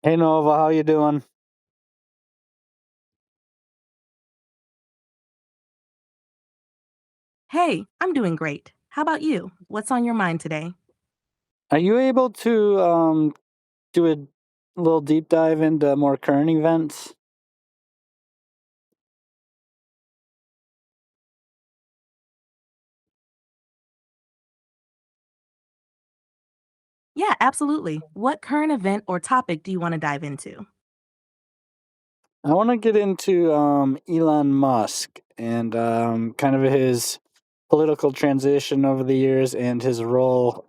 Hey Nova, how you doing? Hey, I'm doing great. How about you? What's on your mind today? Are you able to do a little deep dive into more current events? Yeah, absolutely. What current event or topic do you want to dive into? I want to get into Elon Musk and kind of his political transition over the years and his role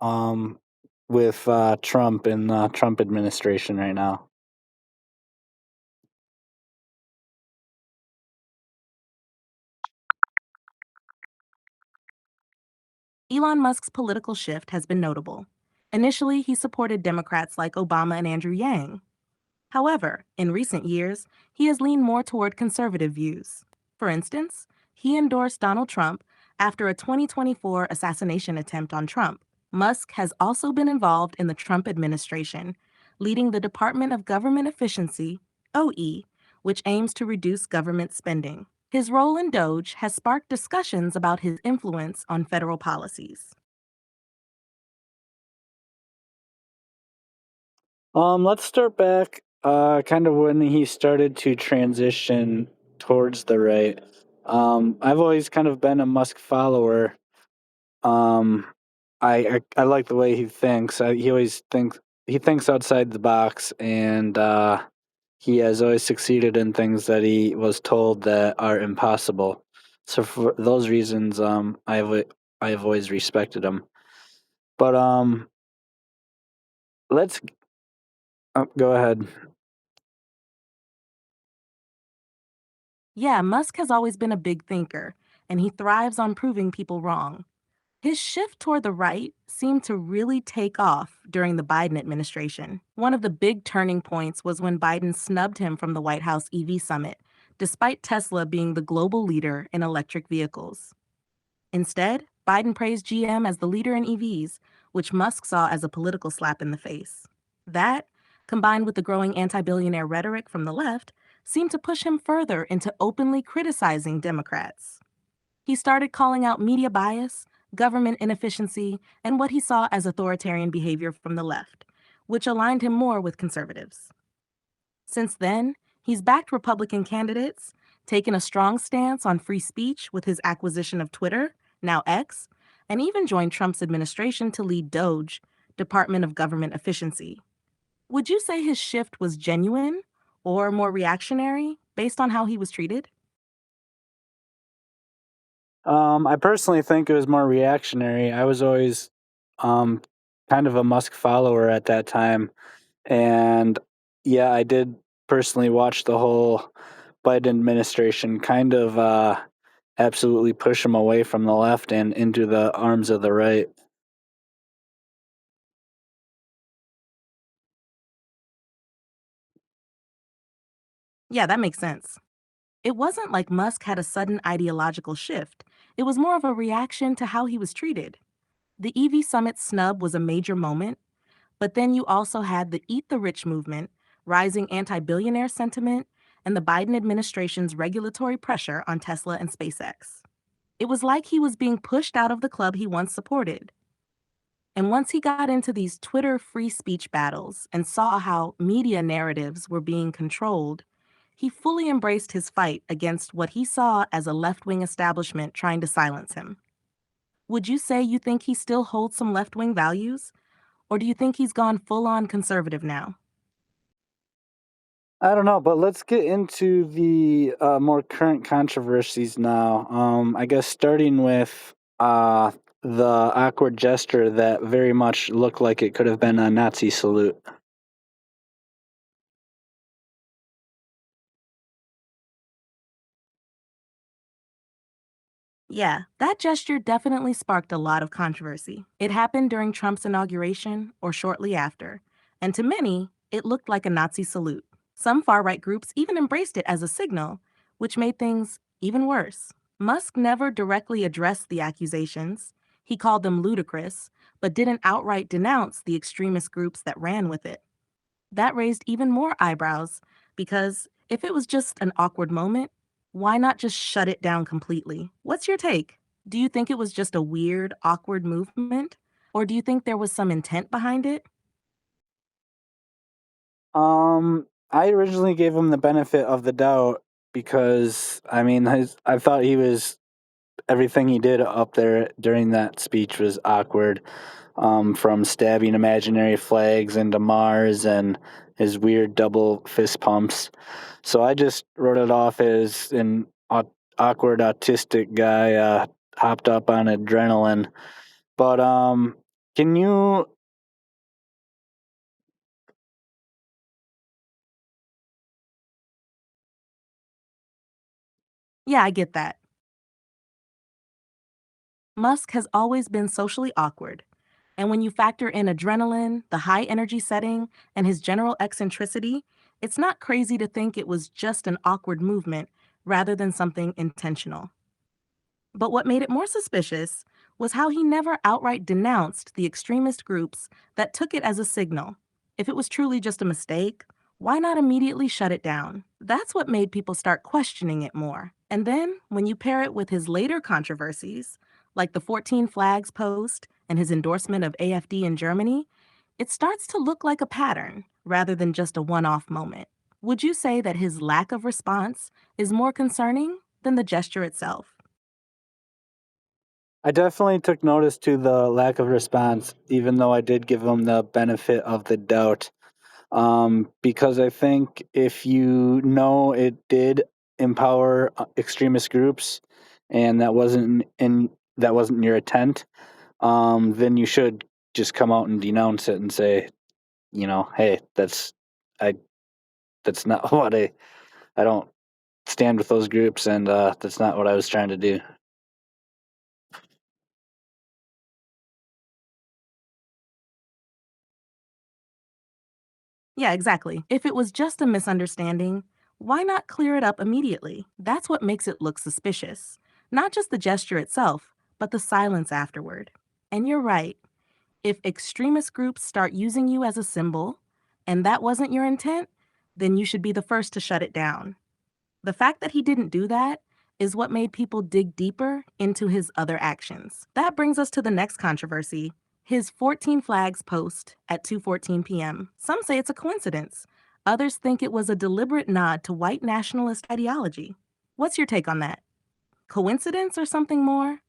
with Trump and the Trump administration right now. Elon Musk's political shift has been notable. Initially, he supported Democrats like Obama and Andrew Yang. However, in recent years, he has leaned more toward conservative views. For instance, he endorsed Donald Trump after a 2024 assassination attempt on Trump. Musk has also been involved in the Trump administration, leading the Department of Government Efficiency, (DOGE), which aims to reduce government spending. His role in DOGE has sparked discussions about his influence on federal policies. Let's start back kind of when he started to transition towards the right. I've always kind of been a Musk follower. Um, I like the way he thinks. He thinks outside the box, and he has always succeeded in things that he was told that are impossible. So for those reasons, I have always respected him. But let's go ahead. Yeah, Musk has always been a big thinker, and he thrives on proving people wrong. His shift toward the right seemed to really take off during the Biden administration. One of the big turning points was when Biden snubbed him from the White House EV summit, despite Tesla being the global leader in electric vehicles. Instead, Biden praised GM as the leader in EVs, which Musk saw as a political slap in the face. That, combined with the growing anti billionaire rhetoric from the left, seemed to push him further into openly criticizing Democrats. He started calling out media bias, government inefficiency, and what he saw as authoritarian behavior from the left, which aligned him more with conservatives. Since then, he's backed Republican candidates, taken a strong stance on free speech with his acquisition of Twitter, now X, and even joined Trump's administration to lead DOGE, Department of Government Efficiency. Would you say his shift was genuine or more reactionary based on how he was treated? I personally think it was more reactionary. I was always um, kind of a Musk follower at that time. And yeah, I did personally watch the whole Biden administration kind of absolutely push him away from the left and into the arms of the right. Yeah, that makes sense. It wasn't like Musk had a sudden ideological shift. It was more of a reaction to how he was treated. The EV Summit snub was a major moment, but then you also had the Eat the Rich movement, rising anti billionaire sentiment, and the Biden administration's regulatory pressure on Tesla and SpaceX. It was like he was being pushed out of the club he once supported. And once he got into these Twitter free speech battles and saw how media narratives were being controlled, he fully embraced his fight against what he saw as a left wing establishment trying to silence him. Would you say you think he still holds some left wing values? Or do you think he's gone full on conservative now? I don't know, but let's get into the more current controversies now. I guess starting with the awkward gesture that very much looked like it could have been a Nazi salute. Yeah, that gesture definitely sparked a lot of controversy. It happened during Trump's inauguration or shortly after, and to many, it looked like a Nazi salute. Some far right groups even embraced it as a signal, which made things even worse. Musk never directly addressed the accusations. He called them ludicrous, but didn't outright denounce the extremist groups that ran with it. That raised even more eyebrows because if it was just an awkward moment, why not just shut it down completely? What's your take? Do you think it was just a weird, awkward movement? Or do you think there was some intent behind it? I originally gave him the benefit of the doubt because I thought he was everything he did up there during that speech was awkward. From stabbing imaginary flags into Mars and his weird double fist pumps. So I just wrote it off as an awkward autistic guy hopped up on adrenaline. But can you? Yeah, I get that. Musk has always been socially awkward. And when you factor in adrenaline, the high energy setting, and his general eccentricity, it's not crazy to think it was just an awkward movement rather than something intentional. But what made it more suspicious was how he never outright denounced the extremist groups that took it as a signal. If it was truly just a mistake, why not immediately shut it down? That's what made people start questioning it more. And then, when you pair it with his later controversies, like the 14 Flags post and his endorsement of AFD in Germany, it starts to look like a pattern rather than just a one off moment. Would you say that his lack of response is more concerning than the gesture itself? I definitely took notice to the lack of response, even though I did give him the benefit of the doubt. Because I think if you know it did empower extremist groups, and that wasn't your intent, then you should just come out and denounce it and say, hey, I that's not what I don't stand with those groups, and that's not what I was trying to do. Yeah, exactly. If it was just a misunderstanding, why not clear it up immediately? That's what makes it look suspicious. Not just the gesture itself, but the silence afterward. And you're right. If extremist groups start using you as a symbol, and that wasn't your intent, then you should be the first to shut it down. The fact that he didn't do that is what made people dig deeper into his other actions. That brings us to the next controversy, his 14 flags post at 2:14 p.m. Some say it's a coincidence. Others think it was a deliberate nod to white nationalist ideology. What's your take on that? Coincidence or something more?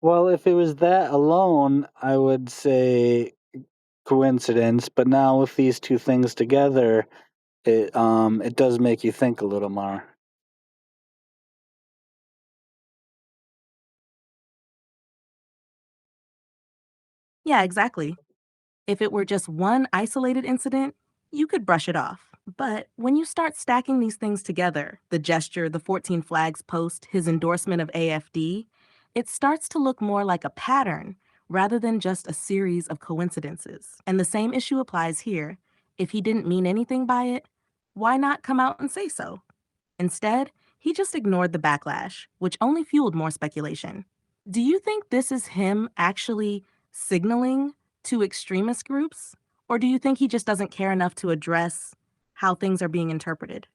Well, if it was that alone, I would say coincidence. But now with these two things together, it does make you think a little more. Yeah, exactly. If it were just one isolated incident, you could brush it off. But when you start stacking these things together, the gesture, the 14 flags post, his endorsement of AFD, it starts to look more like a pattern rather than just a series of coincidences. And the same issue applies here. If he didn't mean anything by it, why not come out and say so? Instead, he just ignored the backlash, which only fueled more speculation. Do you think this is him actually signaling to extremist groups? Or do you think he just doesn't care enough to address how things are being interpreted?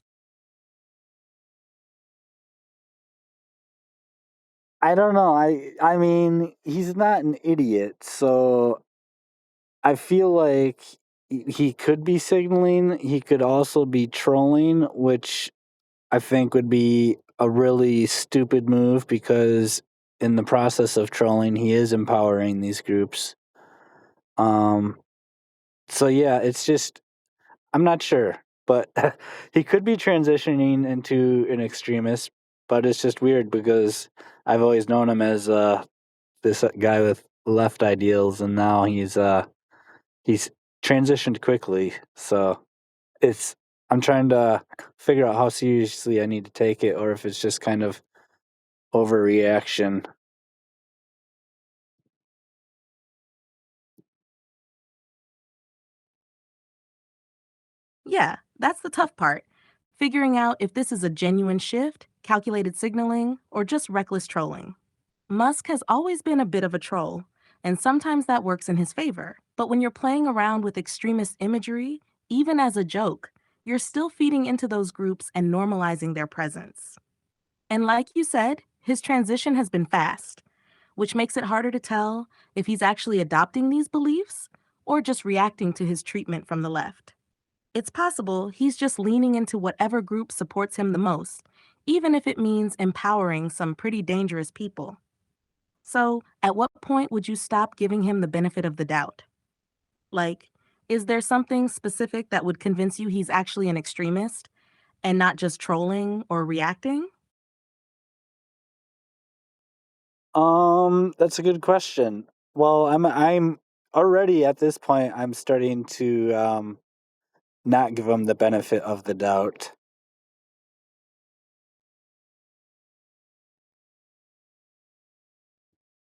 I don't know. I mean, he's not an idiot, so I feel like he could be signaling. He could also be trolling, which I think would be a really stupid move because in the process of trolling, he is empowering these groups. Um, so yeah, it's just I'm not sure, but he could be transitioning into an extremist. But it's just weird because I've always known him as this guy with left ideals, and now he's transitioned quickly. So it's I'm trying to figure out how seriously I need to take it, or if it's just kind of overreaction. Yeah, that's the tough part. Figuring out if this is a genuine shift, calculated signaling, or just reckless trolling. Musk has always been a bit of a troll, and sometimes that works in his favor. But when you're playing around with extremist imagery, even as a joke, you're still feeding into those groups and normalizing their presence. And like you said, his transition has been fast, which makes it harder to tell if he's actually adopting these beliefs or just reacting to his treatment from the left. It's possible he's just leaning into whatever group supports him the most, even if it means empowering some pretty dangerous people. So, at what point would you stop giving him the benefit of the doubt? Like, is there something specific that would convince you he's actually an extremist and not just trolling or reacting? That's a good question. Well, I'm already at this point. I'm starting to not give him the benefit of the doubt.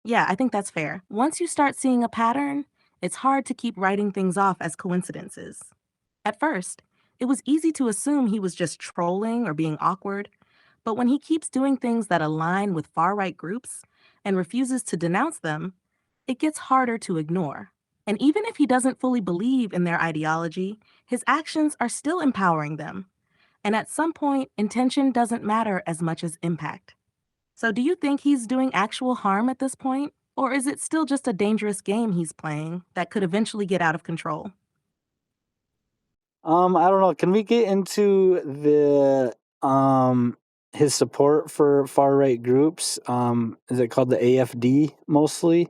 Yeah, I think that's fair. Once you start seeing a pattern, it's hard to keep writing things off as coincidences. At first, it was easy to assume he was just trolling or being awkward, but when he keeps doing things that align with far right groups and refuses to denounce them, it gets harder to ignore. And even if he doesn't fully believe in their ideology, his actions are still empowering them. And at some point, intention doesn't matter as much as impact. So, do you think he's doing actual harm at this point? Or is it still just a dangerous game he's playing that could eventually get out of control? I don't know. Can we get into the his support for far right groups? Is it called the AFD mostly?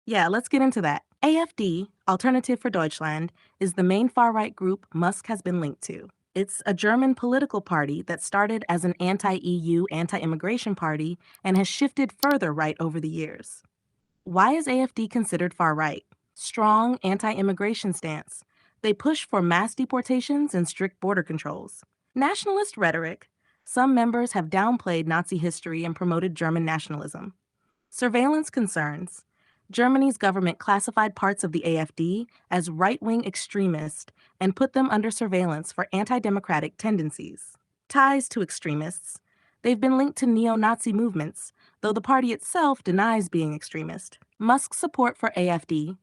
Yeah, let's get into that. AFD, Alternative for Deutschland, is the main far right group Musk has been linked to. It's a German political party that started as an anti EU, anti immigration party and has shifted further right over the years. Why is AFD considered far right? Strong anti immigration stance. They push for mass deportations and strict border controls. Nationalist rhetoric. Some members have downplayed Nazi history and promoted German nationalism. Surveillance concerns. Germany's government classified parts of the AfD as right wing extremist and put them under surveillance for anti democratic tendencies. Ties to extremists. They've been linked to neo Nazi movements, though the party itself denies being extremist. Musk's support for AfD.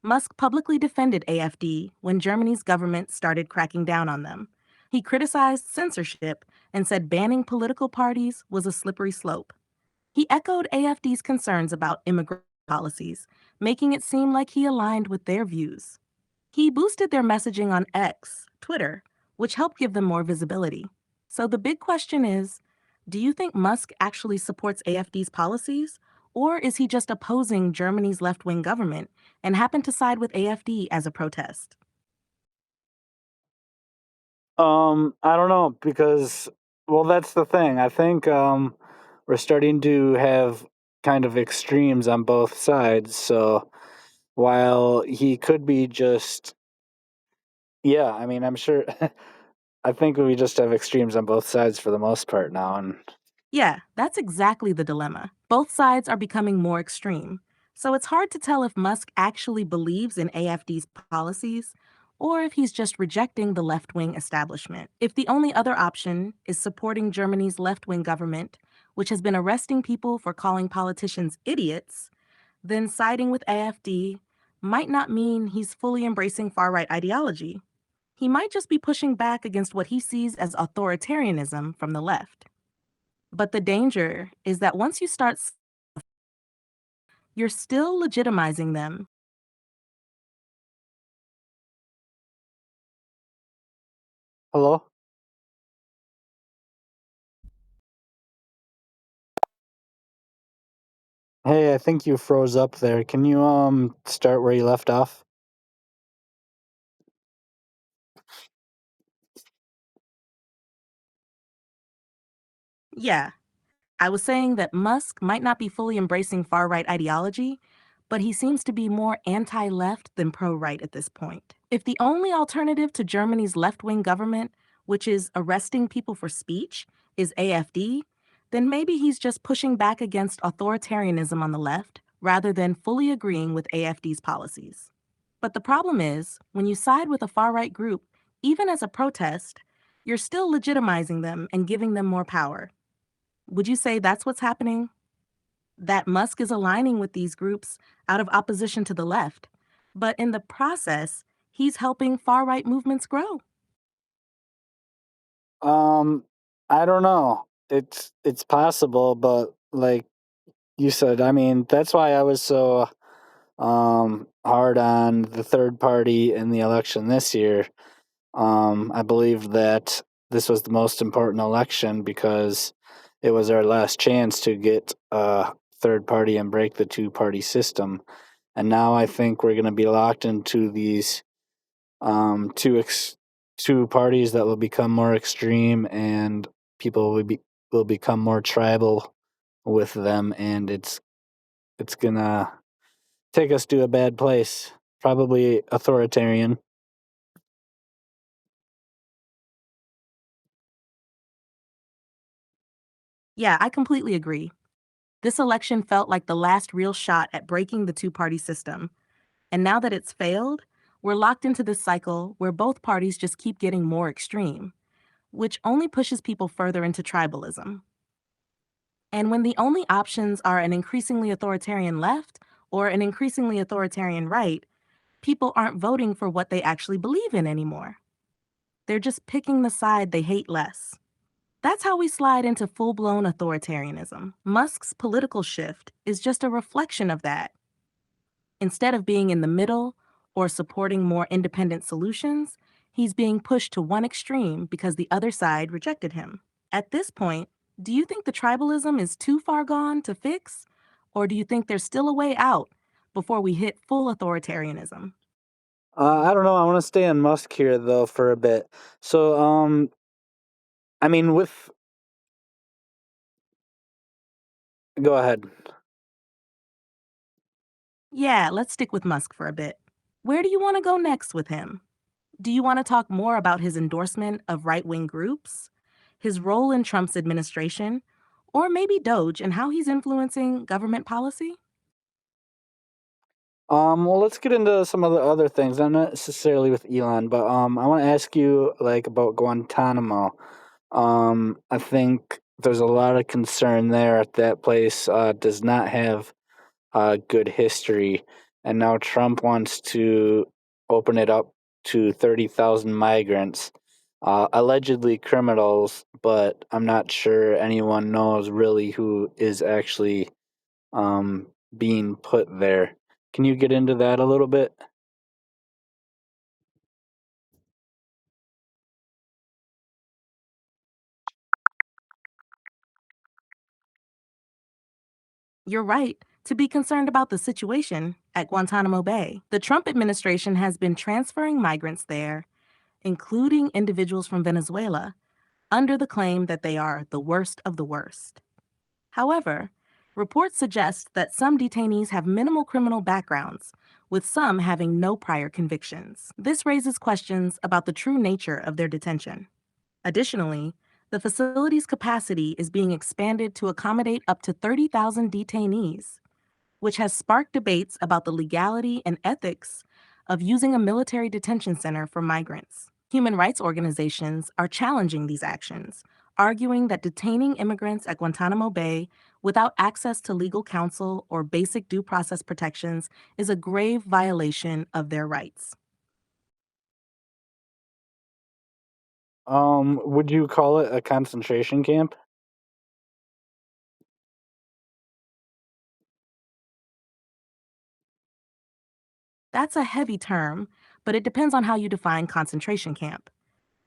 Musk publicly defended AfD when Germany's government started cracking down on them. He criticized censorship and said banning political parties was a slippery slope. He echoed AFD's concerns about immigration policies, making it seem like he aligned with their views. He boosted their messaging on X, Twitter, which helped give them more visibility. So the big question is, do you think Musk actually supports AFD's policies? Or is he just opposing Germany's left wing government and happened to side with AFD as a protest? I don't know because well, that's the thing. I think we're starting to have kind of extremes on both sides. So while he could be just yeah, I mean, I'm sure I think we just have extremes on both sides for the most part now and Yeah, that's exactly the dilemma. Both sides are becoming more extreme. So it's hard to tell if Musk actually believes in AFD's policies or if he's just rejecting the left wing establishment. If the only other option is supporting Germany's left wing government, which has been arresting people for calling politicians idiots, then siding with AFD might not mean he's fully embracing far right ideology. He might just be pushing back against what he sees as authoritarianism from the left. But the danger is that once you start, you're still legitimizing them. hello? Hey, I think you froze up there. Can you start where you left off? Yeah, I was saying that Musk might not be fully embracing far right ideology, but he seems to be more anti left than pro right at this point. If the only alternative to Germany's left wing government, which is arresting people for speech, is AFD, then maybe he's just pushing back against authoritarianism on the left rather than fully agreeing with AFD's policies. But the problem is, when you side with a far right group, even as a protest, you're still legitimizing them and giving them more power. Would you say that's what's happening? That Musk is aligning with these groups out of opposition to the left, but in the process, he's helping far right movements grow. Um, I don't know. It's possible, but like you said, I mean, that's why I was so hard on the third party in the election this year. I believe that this was the most important election because it was our last chance to get a third party and break the two party system. And now I think we're going to be locked into these um, two ex- two parties that will become more extreme, and people will become more tribal with them, and it's gonna take us to a bad place, probably authoritarian. Yeah, I completely agree. This election felt like the last real shot at breaking the two party system. And now that it's failed, we're locked into this cycle where both parties just keep getting more extreme, which only pushes people further into tribalism. And when the only options are an increasingly authoritarian left or an increasingly authoritarian right, people aren't voting for what they actually believe in anymore. They're just picking the side they hate less. That's how we slide into full blown authoritarianism. Musk's political shift is just a reflection of that. Instead of being in the middle or supporting more independent solutions, he's being pushed to one extreme because the other side rejected him. At this point, do you think the tribalism is too far gone to fix? Or do you think there's still a way out before we hit full authoritarianism? I don't know. I want to stay on Musk here though for a bit. So, I mean, with go ahead. Yeah, let's stick with Musk for a bit. Where do you want to go next with him? Do you want to talk more about his endorsement of right wing groups, his role in Trump's administration, or maybe Doge and how he's influencing government policy? Well, let's get into some of the other things, not necessarily with Elon, but I want to ask you like about Guantanamo. I think there's a lot of concern there. That place does not have good history, and now Trump wants to open it up to 30,000 migrants, allegedly criminals, but I'm not sure anyone knows really who is actually um, being put there. Can you get into that a little bit? You're right to be concerned about the situation at Guantanamo Bay. The Trump administration has been transferring migrants there, including individuals from Venezuela, under the claim that they are the worst of the worst. However, reports suggest that some detainees have minimal criminal backgrounds, with some having no prior convictions. This raises questions about the true nature of their detention. Additionally, the facility's capacity is being expanded to accommodate up to 30,000 detainees, which has sparked debates about the legality and ethics of using a military detention center for migrants. Human rights organizations are challenging these actions, arguing that detaining immigrants at Guantanamo Bay without access to legal counsel or basic due process protections is a grave violation of their rights. Would you call it a concentration camp? That's a heavy term, but it depends on how you define concentration camp.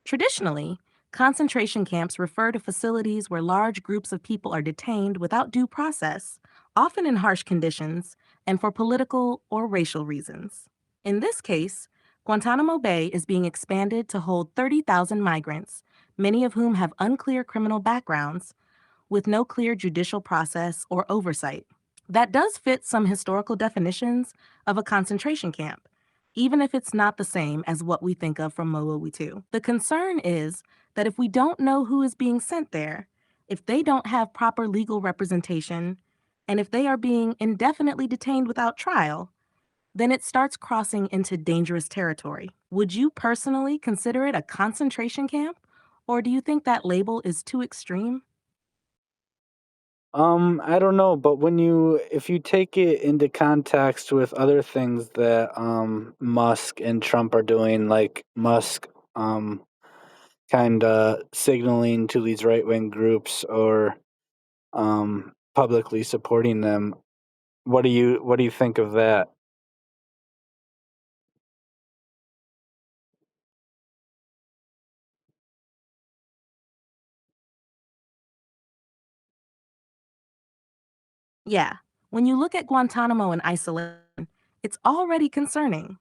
Traditionally, concentration camps refer to facilities where large groups of people are detained without due process, often in harsh conditions, and for political or racial reasons. In this case, Guantanamo Bay is being expanded to hold 30,000 migrants, many of whom have unclear criminal backgrounds, with no clear judicial process or oversight. That does fit some historical definitions of a concentration camp, even if it's not the same as what we think of from World War II. The concern is that if we don't know who is being sent there, if they don't have proper legal representation, and if they are being indefinitely detained without trial, then it starts crossing into dangerous territory. Would you personally consider it a concentration camp, or do you think that label is too extreme? I don't know, but if you take it into context with other things that Musk and Trump are doing, like Musk kind of signaling to these right wing groups or publicly supporting them, what do you think of that? Yeah, when you look at Guantanamo in isolation, it's already concerning.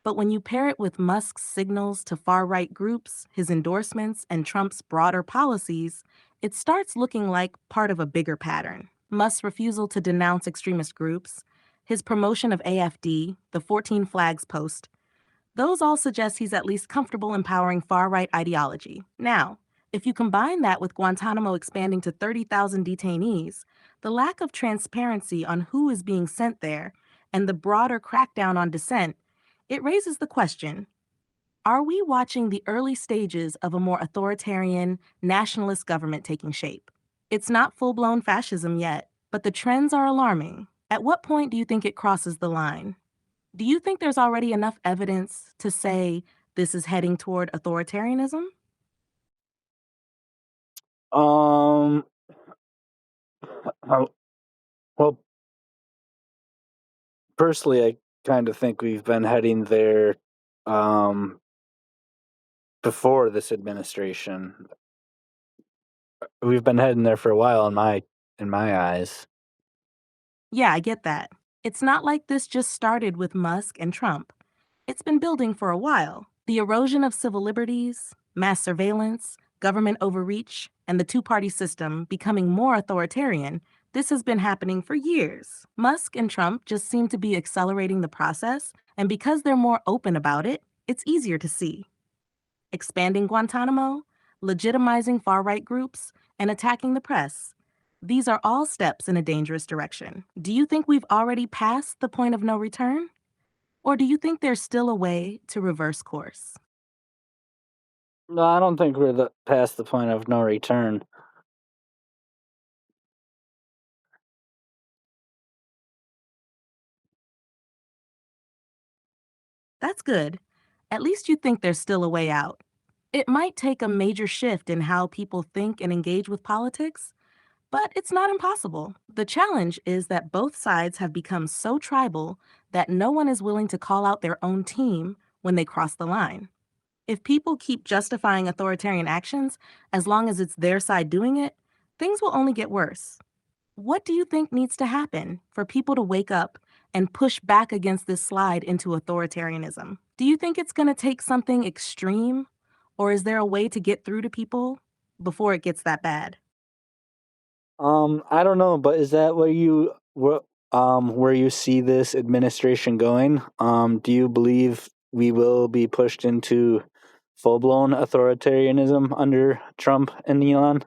But when you pair it with Musk's signals to far right groups, his endorsements, and Trump's broader policies, it starts looking like part of a bigger pattern. Musk's refusal to denounce extremist groups, his promotion of AFD, the 14 Flags post, those all suggest he's at least comfortable empowering far right ideology. Now, if you combine that with Guantanamo expanding to 30,000 detainees, the lack of transparency on who is being sent there, and the broader crackdown on dissent, it raises the question, are we watching the early stages of a more authoritarian, nationalist government taking shape? It's not full blown fascism yet, but the trends are alarming. At what point do you think it crosses the line? Do you think there's already enough evidence to say this is heading toward authoritarianism? Um, how- well, personally, I kind of think we've been heading there um, before this administration. We've been heading there for a while in my eyes. Yeah, I get that. It's not like this just started with Musk and Trump. It's been building for a while. The erosion of civil liberties, mass surveillance, government overreach, and the two-party system becoming more authoritarian, this has been happening for years. Musk and Trump just seem to be accelerating the process, and because they're more open about it, it's easier to see. Expanding Guantanamo, legitimizing far right groups, and attacking the press. These are all steps in a dangerous direction. Do you think we've already passed the point of no return? Or do you think there's still a way to reverse course? No, I don't think we're past the point of no return. That's good. At least you think there's still a way out. It might take a major shift in how people think and engage with politics, but it's not impossible. The challenge is that both sides have become so tribal that no one is willing to call out their own team when they cross the line. If people keep justifying authoritarian actions as long as it's their side doing it, things will only get worse. What do you think needs to happen for people to wake up and push back against this slide into authoritarianism? Do you think it's going to take something extreme, or is there a way to get through to people before it gets that bad? I don't know, but is that where you see this administration going? Do you believe we will be pushed into full blown authoritarianism under Trump and Elon?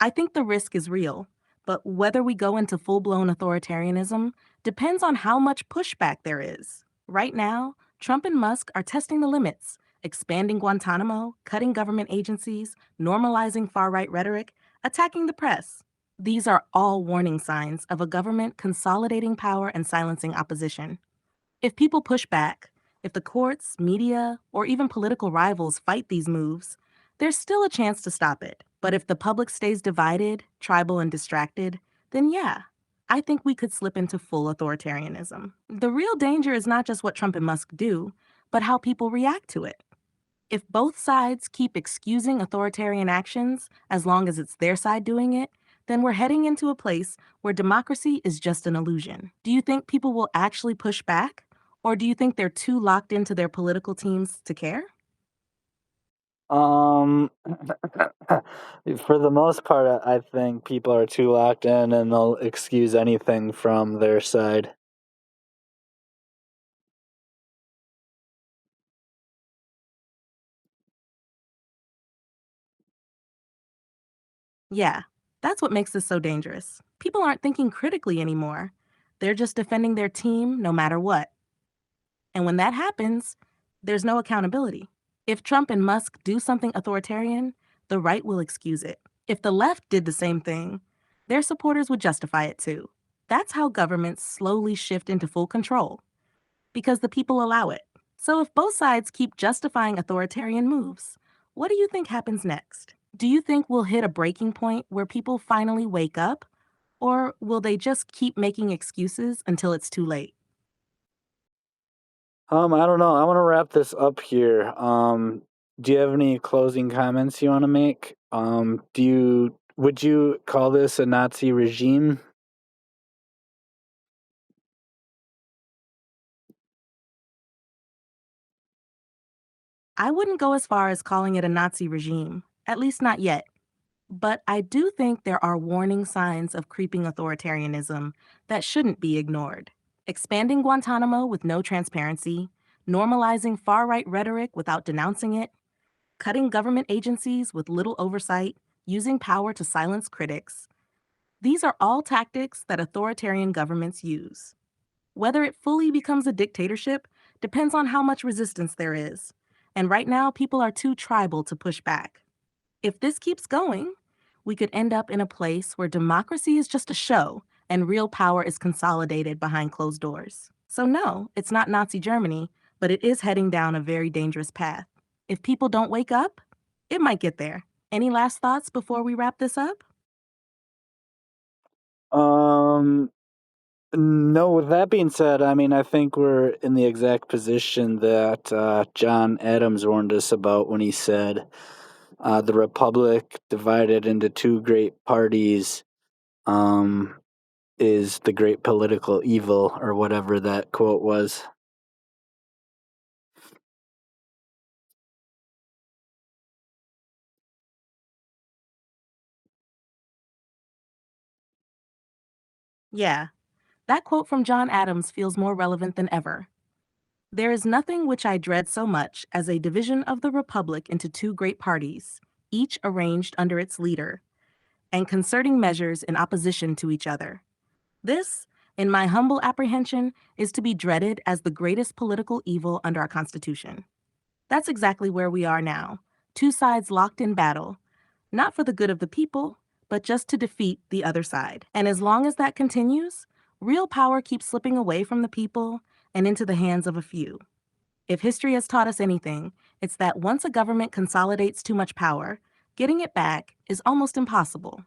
I think the risk is real, but whether we go into full blown authoritarianism depends on how much pushback there is. Right now, Trump and Musk are testing the limits, expanding Guantanamo, cutting government agencies, normalizing far right rhetoric, attacking the press. These are all warning signs of a government consolidating power and silencing opposition. If people push back, if the courts, media, or even political rivals fight these moves, there's still a chance to stop it. But if the public stays divided, tribal, and distracted, then yeah, I think we could slip into full authoritarianism. The real danger is not just what Trump and Musk do, but how people react to it. If both sides keep excusing authoritarian actions as long as it's their side doing it, then we're heading into a place where democracy is just an illusion. Do you think people will actually push back? Or do you think they're too locked into their political teams to care? Um, for the most part, I think people are too locked in and they'll excuse anything from their side. Yeah, that's what makes this so dangerous. People aren't thinking critically anymore. They're just defending their team no matter what. And when that happens, there's no accountability. If Trump and Musk do something authoritarian, the right will excuse it. If the left did the same thing, their supporters would justify it too. That's how governments slowly shift into full control, because the people allow it. So if both sides keep justifying authoritarian moves, what do you think happens next? Do you think we'll hit a breaking point where people finally wake up? Or will they just keep making excuses until it's too late? I don't know. I want to wrap this up here. Do you have any closing comments you want to make? Would you call this a Nazi regime? I wouldn't go as far as calling it a Nazi regime, at least not yet. But I do think there are warning signs of creeping authoritarianism that shouldn't be ignored. Expanding Guantanamo with no transparency, normalizing far right rhetoric without denouncing it, cutting government agencies with little oversight, using power to silence critics. These are all tactics that authoritarian governments use. Whether it fully becomes a dictatorship depends on how much resistance there is. And right now, people are too tribal to push back. If this keeps going, we could end up in a place where democracy is just a show and real power is consolidated behind closed doors. So, no, it's not Nazi Germany, but it is heading down a very dangerous path. If people don't wake up, it might get there. Any last thoughts before we wrap this up? Um, no, with that being said, I mean, I think we're in the exact position that John Adams warned us about when he said the Republic divided into two great parties um, is the great political evil, or whatever that quote was. Yeah, that quote from John Adams feels more relevant than ever. There is nothing which I dread so much as a division of the Republic into two great parties, each arranged under its leader, and concerting measures in opposition to each other. This, in my humble apprehension, is to be dreaded as the greatest political evil under our Constitution. That's exactly where we are now, two sides locked in battle, not for the good of the people, but just to defeat the other side. And as long as that continues, real power keeps slipping away from the people and into the hands of a few. If history has taught us anything, it's that once a government consolidates too much power, getting it back is almost impossible.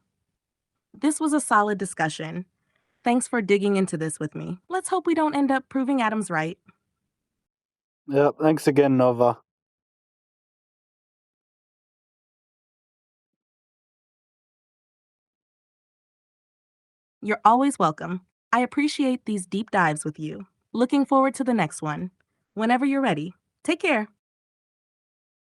This was a solid discussion. Thanks for digging into this with me. Let's hope we don't end up proving Adams right. Yep. Thanks again, Nova. You're always welcome. I appreciate these deep dives with you. Looking forward to the next one. Whenever you're ready. Take care.